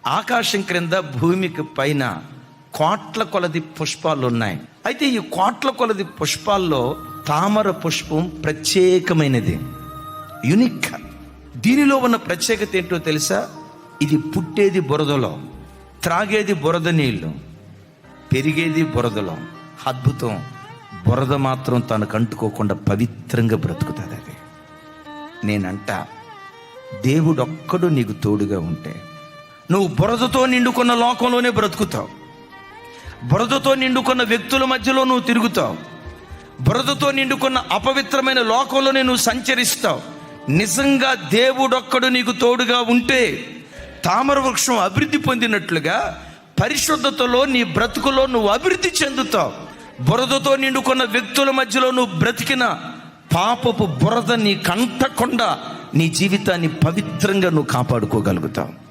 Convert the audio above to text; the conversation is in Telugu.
ఆకాశం క్రింద భూమికి పైన కోట్ల కొలది పుష్పాలు ఉన్నాయి. అయితే ఈ కోట్ల కొలది పుష్పాల్లో తామర పుష్పం ప్రత్యేకమైనది, యునిక్. దీనిలో ఉన్న ప్రత్యేకత ఏంటో తెలుసా? ఇది పుట్టేది బురదలో, త్రాగేది బురద నీళ్ళు, పెరిగేది బురదలో. అద్భుతం. బురద మాత్రం తనకు అంటుకోకుండా పవిత్రంగా బ్రతుకుతుంది అది. నేనంట, దేవుడొక్కడు నీకు తోడుగా ఉంటే నువ్వు బురదతో నిండుకున్న లోకంలోనే బ్రతుకుతావు. బురదతో నిండుకున్న వ్యక్తుల మధ్యలో నువ్వు తిరుగుతావు. బురదతో నిండుకున్న అపవిత్రమైన లోకంలోనే నువ్వు సంచరిస్తావు. నిజంగా దేవుడొక్కడు నీకు తోడుగా ఉంటే తామర వృక్షం అభివృద్ధి పొందినట్లుగా పరిశుద్ధతలో నీ బ్రతుకులో నువ్వు అభివృద్ధి చెందుతావు. బురదతో నిండుకున్న వ్యక్తుల మధ్యలో నువ్వు బ్రతికిన పాపపు బురద నీ కంటకుండా నీ జీవితాన్ని పవిత్రంగా నువ్వు కాపాడుకోగలుగుతావు.